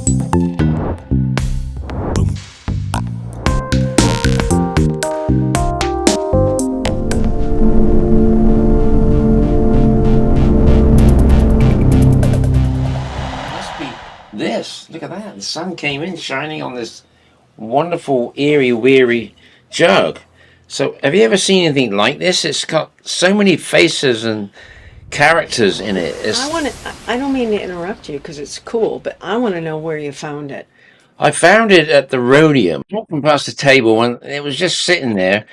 This, look at that, the sun came in shining on this wonderful airy weary jug. So have you ever seen anything like this? It's got so many faces and characters in it. I don't mean to interrupt you because it's cool, but I want to know where you found it. I found it at the Rhodium, walking past the table, and it was just sitting there,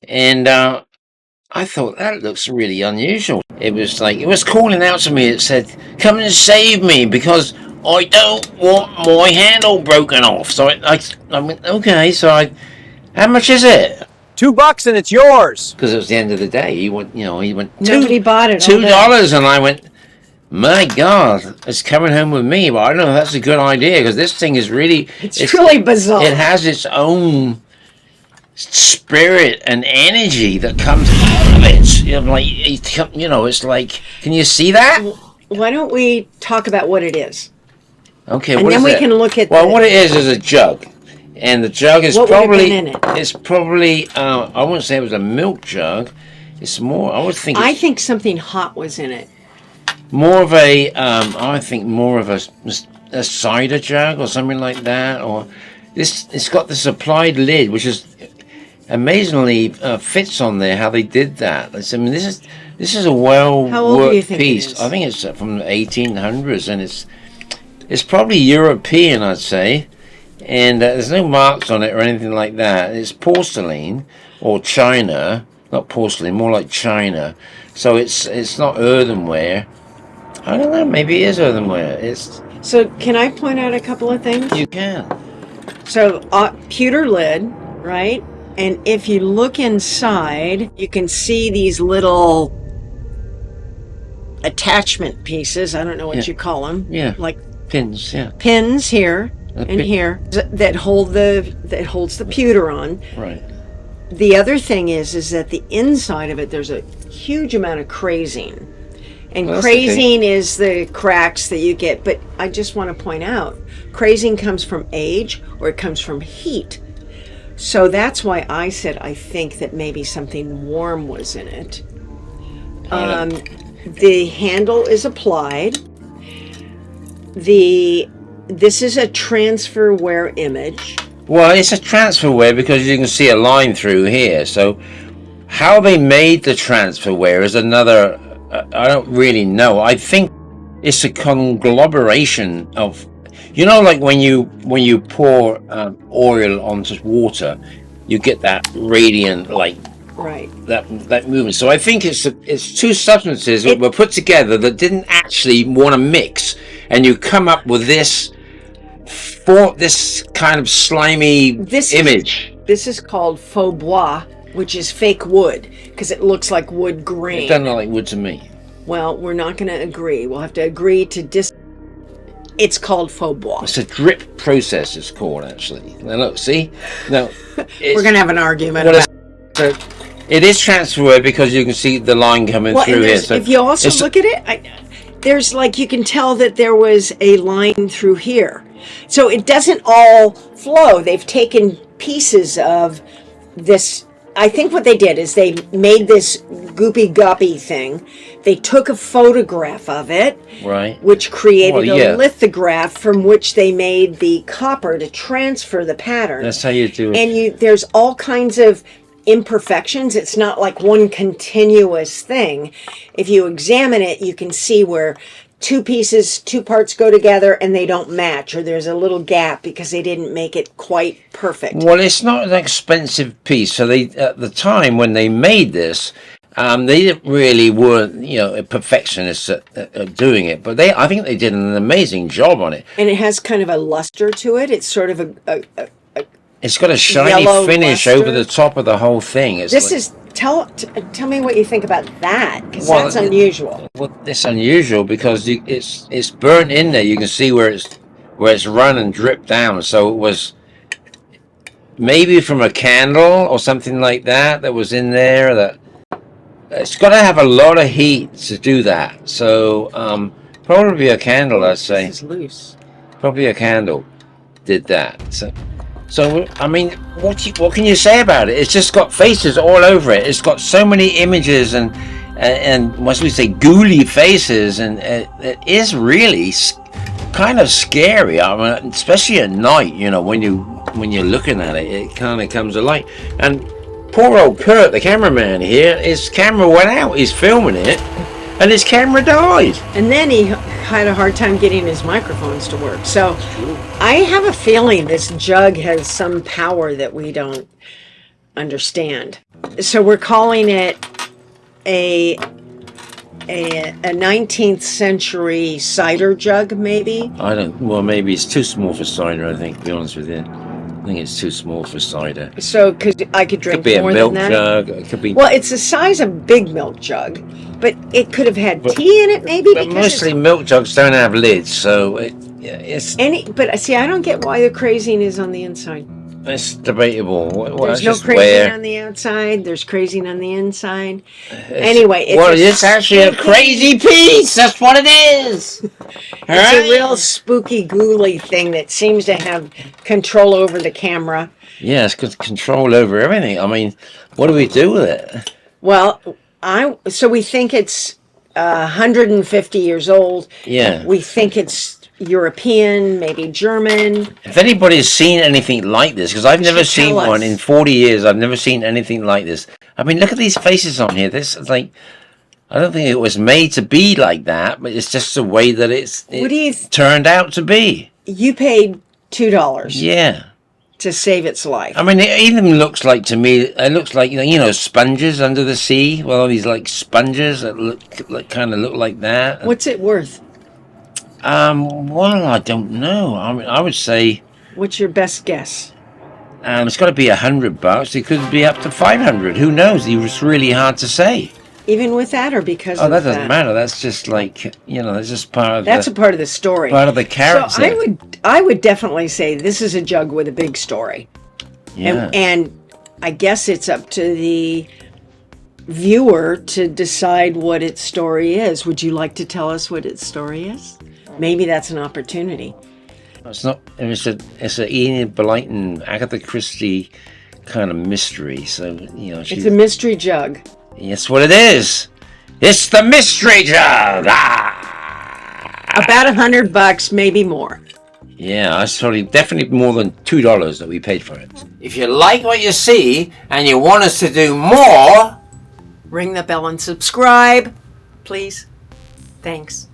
and I thought, that looks really unusual. It was like, it was calling out to me. It said, come and save me because I don't want my handle broken off. So I went, okay, so how much is it? $2 and it's yours. Because it was the end of the day. He went, Nobody bought it. $2, and I went, my God, it's coming home with me. But I don't know if that's a good idea because this thing is really, it's really bizarre. It has its own spirit and energy that comes out of it. It's like, can you see that? Why don't we talk about what it is? Okay, and then we can look at. Well, what it is a jug, and the jug is what probably in it? It's probably I wouldn't say it was a milk jug. It's more. I think something hot was in it. More of a I think more of a cider jug or something like that. Or this. It's got this applied lid, which is amazingly fits on there. How they did that. I mean, this is a well-worked piece. I think it's from the 1800s, and it's probably European, I'd say, and there's no marks on it or anything like that. It's porcelain or china, not porcelain, more like china. So it's not earthenware. I don't know. Maybe it is earthenware. So can I point out a couple of things? You can. So pewter lid, right? And if you look inside, you can see these little attachment pieces. I don't know what you call them. Yeah. Like pins. Yeah. Pins here and here that holds the pewter on. Right. The other thing is that the inside of it, there's a huge amount of crazing. And crazing is the cracks that you get. But I just want to point out, crazing comes from age or it comes from heat. So that's why I said I think that maybe something warm was in it. The handle is applied. This is a transfer wear image. Well, it's a transfer wear because you can see a line through here. So how they made the transfer wear is another, I don't really know. I think it's a conglomeration of, like when you pour oil onto water, you get that radiant, right, that movement. So I think it's two substances that were put together that didn't actually want to mix, and you come up with this kind of slimy image. This is called faux bois, which is fake wood because it looks like wood grain. It doesn't look like wood to me. Well, we're not going to agree. We'll have to agree to It's called faux bois. It's a drip process. It's called actually. Now look, see, now we're going to have an argument about. It is transfer wear because you can see the line coming through here. So if you also look at it, there's you can tell that there was a line through here. So it doesn't all flow. They've taken pieces of this. I think what they did is they made this goopy guppy thing. They took a photograph of it, right, which created a lithograph from which they made the copper to transfer the pattern. That's how you do it. And there's all kinds of imperfections. It's not like one continuous thing. If you examine it, you can see where two parts go together and they don't match, or there's a little gap because they didn't make it quite perfect. Well, it's not an expensive piece. So they, at the time when they made this, they really weren't, perfectionists at doing it. But I think they did an amazing job on it. And it has kind of a luster to it. It's sort of it's got a shiny finish over the top of the whole thing. Tell me what you think about that, because that's unusual. Well, it's unusual because it's burnt in there. You can see where it's run and dripped down. So it was maybe from a candle or something like that was in there. That it's got to have a lot of heat to do that. So probably a candle, I'd say. This is loose. Probably a candle did that. So I mean, what can you say about it? It's just got faces all over it. It's got so many images and what should we say, ghouly faces, and it is really kind of scary. I mean, especially at night, you know, when you're looking at it, it kind of comes to light. And poor old Kurt, the cameraman here, his camera went out. He's filming it, and his camera died. And then he had a hard time getting his microphones to work. So I have a feeling this jug has some power that we don't understand. So we're calling it a 19th century cider jug, maybe? Well, maybe it's too small for cider, I think, to be honest with you. I think it's too small for cider. So I could drink Could be more a milk than that? jug. It could be... Well, it's the size of a big milk jug, but it could have had tea in it, maybe? But mostly milk jugs don't have lids, so it's... But see, I don't get why the crazing is on the inside. It's debatable. There's no crazing on the outside. There's crazing on the inside. Anyway, it's actually a crazy piece. That's what it is. It's a real spooky, ghouly thing that seems to have control over the camera. Yeah, it's got control over everything. I mean, what do we do with it? Well, so we think it's 150 years old. Yeah. We think it's European, maybe German. If anybody's seen anything like this, because I've never seen one in 40 years, I've never seen anything like this. I mean, look at these faces on here. This is like, I don't think it was made to be like that, but it's just the way that it turned out to be. You paid $2. Yeah. To save its life. I mean, it even looks like, to me, it looks like, you know, sponges under the sea. Well, these like sponges that kind of look like that. What's it worth? Well, I don't know. I mean, I would say... What's your best guess? It's got to be $100. It could be up to 500. Who knows? It's really hard to say. Even with that, or because of that? Oh, that doesn't matter. That's just like, you know, that's just part of That's a part of the story. Part of the character. So I would definitely say this is a jug with a big story. Yeah. And I guess it's up to the viewer to decide what its story is. Would you like to tell us what its story is? Maybe that's an opportunity. It's not. It's a Enid Blyton, Agatha Christie kind of mystery. So you know, it's a mystery jug. That's what it is. It's the mystery jug. Ah! About $100, maybe more. Yeah, that's definitely more than $2 that we paid for it. If you like what you see and you want us to do more, ring the bell and subscribe, please. Thanks.